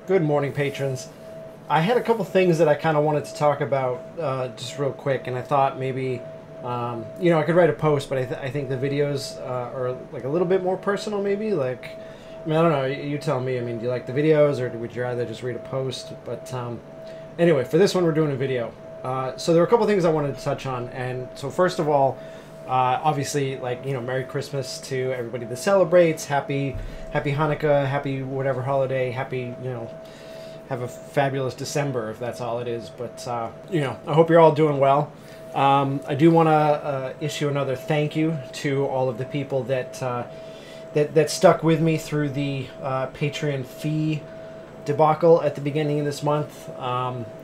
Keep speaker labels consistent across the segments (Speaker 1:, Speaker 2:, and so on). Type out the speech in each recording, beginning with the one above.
Speaker 1: Good morning, patrons. I had a couple things that I kind of wanted to talk about just real quick, and I thought maybe, I could write a post, but I think the videos are like a little bit more personal, maybe. I don't know. You tell me. I mean, do you like the videos, or would you rather just read a post? But anyway, for this one, we're doing a video. So there were a couple things I wanted to touch on, and so first of all, obviously, Merry Christmas to everybody that celebrates. Happy Hanukkah. Happy whatever holiday. Happy, have a fabulous December if that's all it is. But I hope you're all doing well. I do want to issue another thank you to all of the people that stuck with me through the Patreon fee debacle at the beginning of this month.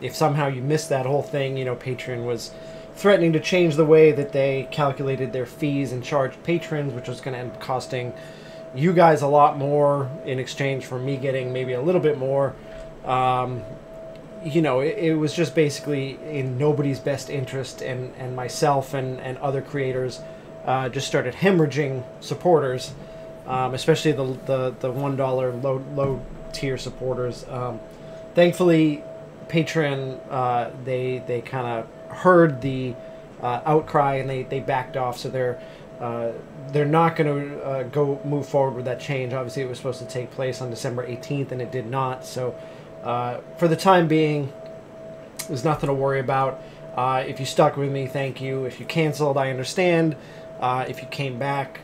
Speaker 1: If somehow you missed that whole thing, Patreon was threatening to change the way that they calculated their fees and charged patrons, which was going to end up costing you guys a lot more in exchange for me getting maybe a little bit more. It was just basically in nobody's best interest, and myself and other creators just started hemorrhaging supporters, especially the $1 low tier supporters. Thankfully, Patreon they kind of heard the outcry, and they backed off, so they're not going to move forward with that change. Obviously, it was supposed to take place on December 18th, and it did not. So for the time being, there's nothing to worry about. If you stuck with me, thank you. If you canceled, I understand. If you came back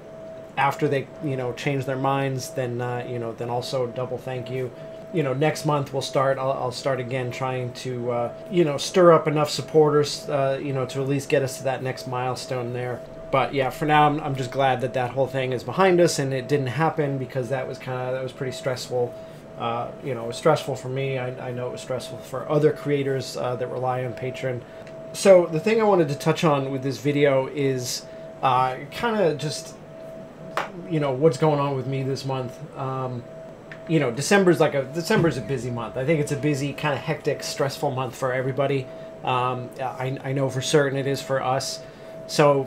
Speaker 1: after they changed their minds, then then also double thank you. Next month I'll start again trying to stir up enough supporters to at least get us to that next milestone there. But yeah, for now I'm just glad that whole thing is behind us and it didn't happen, because that was pretty stressful. It was stressful for me. I know it was stressful for other creators that rely on Patreon. So the thing I wanted to touch on with this video is kind of just what's going on with me this month. December's a busy month. I think it's a busy, kind of hectic, stressful month for everybody. I know for certain it is for us. So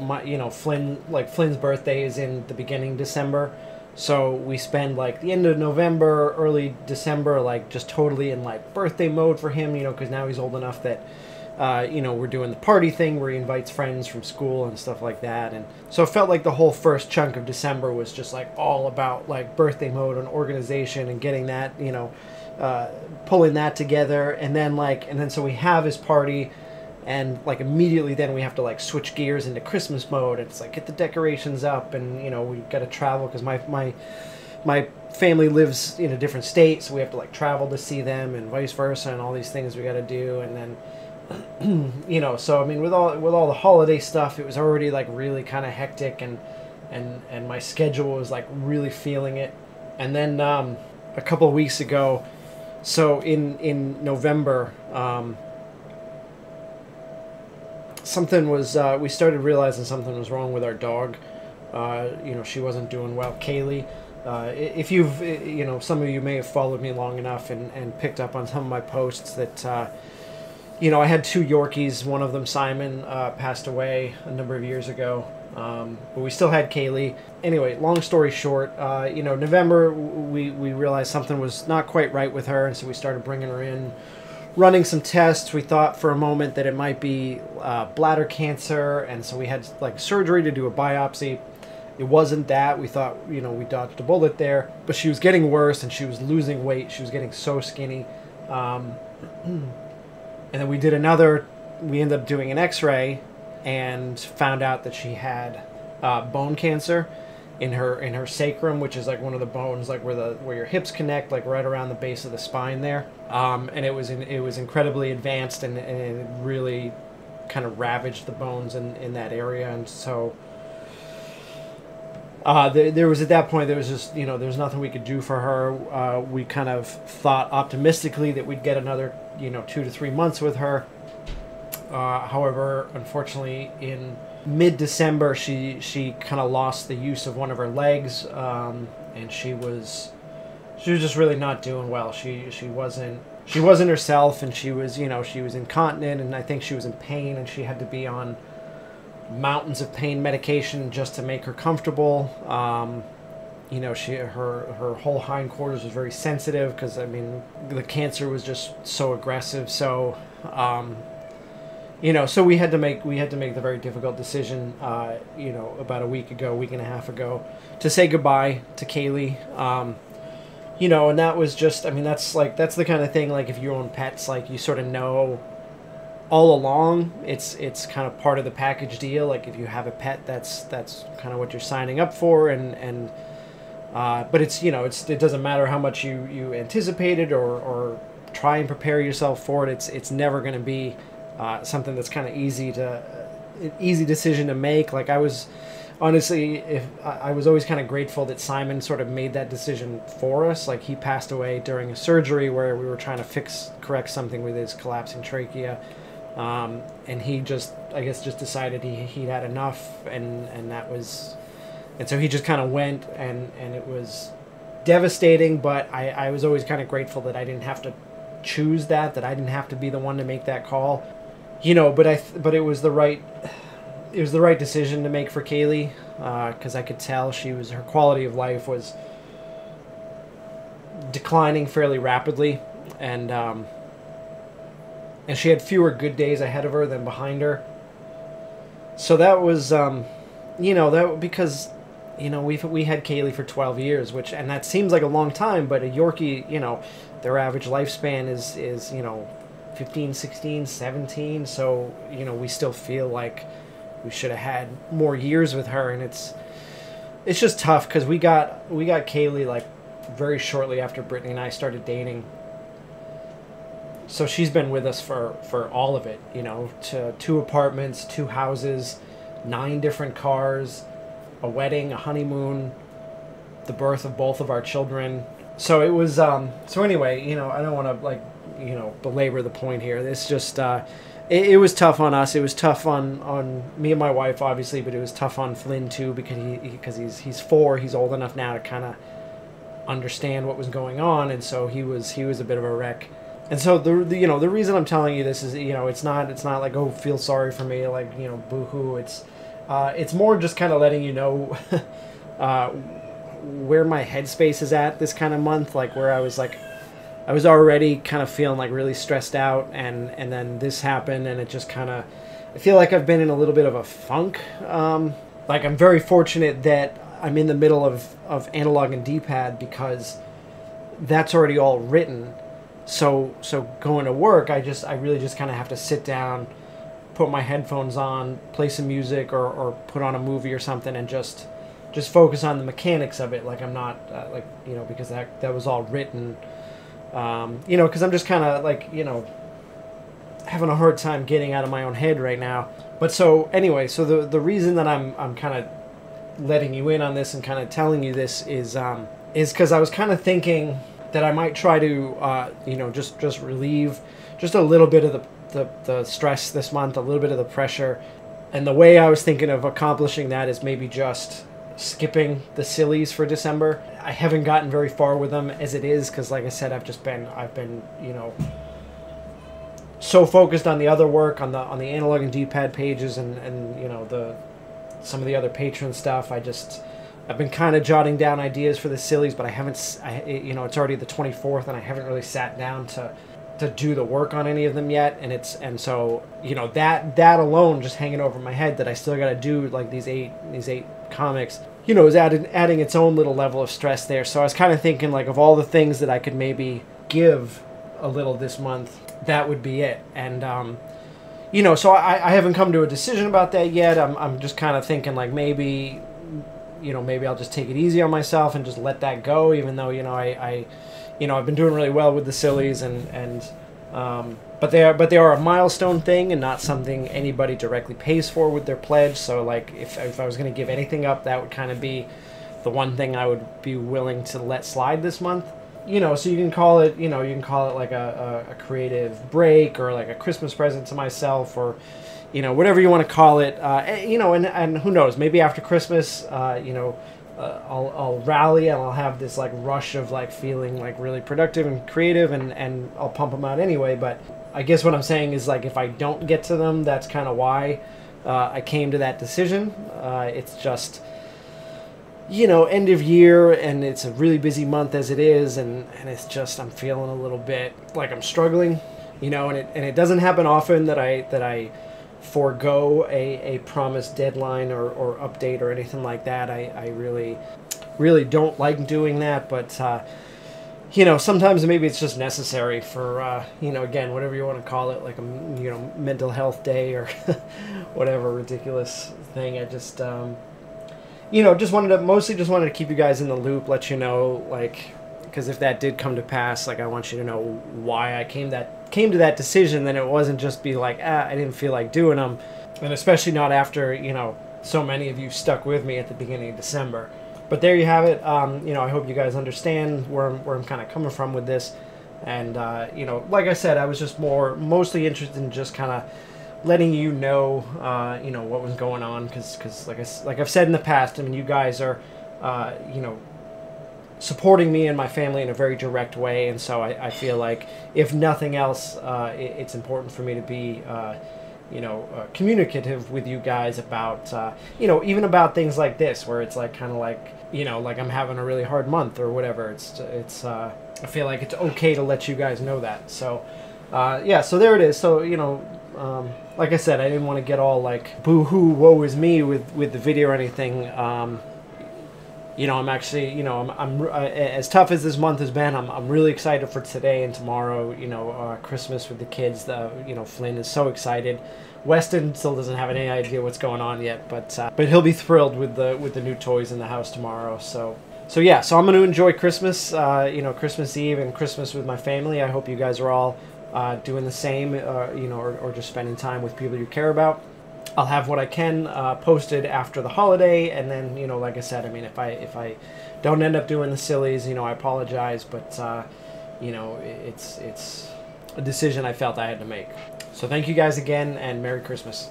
Speaker 1: Flynn's birthday is in the beginning of December. So we spend the end of November, early December, just totally in birthday mode for him, because now he's old enough that we're doing the party thing where he invites friends from school and stuff like that. And so it felt like the whole first chunk of December was just all about birthday mode and organization and getting that, pulling that together. And then so we have his party, and immediately then we have to switch gears into Christmas mode. It's get the decorations up, and we've got to travel because my family lives in a different state, so we have to travel to see them and vice versa, and all these things we got to do. And then so I mean, with all the holiday stuff, it was already really kind of hectic, and my schedule was really feeling it. And then a couple of weeks ago, so in November, we started realizing something was wrong with our dog. She wasn't doing well, Kaylee. If you've some of you may have followed me long enough and picked up on some of my posts that I had two Yorkies. One of them, Simon, passed away a number of years ago, but we still had Kaylee. Anyway, long story short, November we realized something was not quite right with her, and so we started bringing her in, running some tests. We thought for a moment that it might be bladder cancer, and so we had surgery to do a biopsy. It wasn't that. We thought we dodged a bullet there, but she was getting worse, and she was losing weight. She was getting so skinny. And then we ended up doing an x-ray and found out that she had bone cancer in her sacrum, which is one of the bones where your hips connect, right around the base of the spine there. And it was incredibly advanced, and it really kind of ravaged the bones in that area. And so there was, at that point, there was just there was nothing we could do for her. We kind of thought optimistically that we'd get another 2 to 3 months with her. However, unfortunately, in mid-December, she kind of lost the use of one of her legs, and she was just really not doing well. She wasn't herself, and she was incontinent, and I think she was in pain, and she had to be on mountains of pain medication just to make her comfortable. you know, her whole hindquarters was very sensitive because I mean the cancer was just so aggressive. So you know, so we had to make the very difficult decision, you know, about a week and a half ago, to say goodbye to Kaylee. You know, and that was just, I mean, that's the kind of thing, like if you own pets, like you sort of know all along, it's kind of part of the package deal. Like if you have a pet, that's kind of what you're signing up for, and but it's, you know, it doesn't matter how much you anticipated or try and prepare yourself for it. It's never going to be something that's kind of an easy decision to make. Like I was, honestly, if I was always kind of grateful that Simon sort of made that decision for us. Like he passed away during a surgery where we were trying to correct something with his collapsing trachea, and he just, I guess, just decided he'd had enough, and that was, and so he just kind of went, and it was devastating. But I was always kind of grateful that I didn't have to choose that I didn't have to be the one to make that call, you know. But it was the right decision to make for Kaylee, because I could tell her quality of life was declining fairly rapidly, and she had fewer good days ahead of her than behind her. So that was, you know, that because, you know, we had Kaylee for 12 years, and that seems like a long time, but a Yorkie, you know, their average lifespan is you know 15, 16, 17. So, you know, we still feel like we should have had more years with her, and it's just tough because we got Kaylee like very shortly after Brittany and I started dating. So she's been with us for all of it, you know, to 2 apartments, 2 houses, 9 different cars, a wedding, a honeymoon, the birth of both of our children. So it was, so anyway, you know, I don't want to, like, you know, belabor the point here. It's just, it was tough on us. It was tough on me and my wife, obviously, but it was tough on Flynn too, because he's 4. He's old enough now to kind of understand what was going on, and so he was a bit of a wreck. And so the you know, the reason I'm telling you this is, you know, it's not like, oh, feel sorry for me, like, you know, boo-hoo. It's more just kind of letting you know where my headspace is at this kind of month, like where I was already kind of feeling like really stressed out, and then this happened, and it just kind of, I feel like I've been in a little bit of a funk. Like I'm very fortunate that I'm in the middle of Analog and D-Pad, because that's already all written. So going to work, I really just kind of have to sit down, put my headphones on, play some music, or put on a movie or something, and just focus on the mechanics of it. Like I'm not like, you know, because that was all written. You know, because I'm just kind of like, you know, having a hard time getting out of my own head right now. But so anyway, so the reason that I'm kind of letting you in on this and kind of telling you this is because I was kind of thinking that I might try to you know, just relieve just a little bit of the stress this month, a little bit of the pressure. And the way I was thinking of accomplishing that is maybe just skipping the sillies for December. I haven't gotten very far with them as it is, because like I said, I've been, you know, so focused on the other work, on the Analog and D-Pad pages, and you know, some of the other patron stuff. I've been kind of jotting down ideas for the sillies, but you know, it's already the 24th, and I haven't really sat down to do the work on any of them yet. And so, you know, that alone just hanging over my head, that I still got to do like these eight comics, you know, is adding its own little level of stress there. So I was kind of thinking, like, of all the things that I could maybe give a little this month, that would be it. And you know, so I haven't come to a decision about that yet. I'm just kind of thinking, like, maybe, you know, maybe I'll just take it easy on myself and just let that go, even though, you know, I've been doing really well with the sillies, but they are a milestone thing and not something anybody directly pays for with their pledge. So like, if I was going to give anything up, that would kind of be the one thing I would be willing to let slide this month. You know, so you can call it like a creative break, or like a Christmas present to myself, or, you know, whatever you want to call it. You know, and who knows, maybe after Christmas, you know, I'll rally, and I'll have this like rush of like feeling like really productive and creative, and I'll pump them out anyway. But I guess what I'm saying is, like, if I don't get to them, that's kind of why I came to that decision. It's just, end of year, and it's a really busy month as it is, and it's just, I'm feeling a little bit like I'm struggling, and it doesn't happen often that I forego a promised deadline or update or anything like that. I really don't like doing that, but sometimes maybe it's just necessary for again, whatever you want to call it, like a mental health day or whatever ridiculous thing. I just just wanted to keep you guys in the loop, let you know, like, because if that did come to pass, like, I want you to know why I came to that decision. Then it wasn't just be like, I didn't feel like doing them, and especially not after so many of you stuck with me at the beginning of December. But there you have it. I hope you guys understand where I'm kind of coming from with this, and like I said, I was just mostly interested in just kind of letting you know, what was going on, because like I've said in the past, I mean, you guys are, supporting me and my family in a very direct way, and so I feel like, if nothing else, it's important for me to be, communicative with you guys about, even about things like this, where it's like kind of like, like I'm having a really hard month or whatever. It's I feel like it's okay to let you guys know that. So, yeah, so there it is. So, like I said, I didn't want to get all like boo-hoo, woe is me with the video or anything. I'm actually, I'm as tough as this month has been, I'm really excited for today and tomorrow, Christmas with the kids. Flynn is so excited. Weston still doesn't have any idea what's going on yet, but he'll be thrilled with the new toys in the house tomorrow. So yeah, so I'm going to enjoy Christmas, Christmas Eve and Christmas with my family. I hope you guys are all doing the same, or just spending time with people you care about. I'll have what I can posted after the holiday, and then, like I said, I mean, if I don't end up doing the sillies, I apologize, but it's a decision I felt I had to make. So thank you guys again, and Merry Christmas.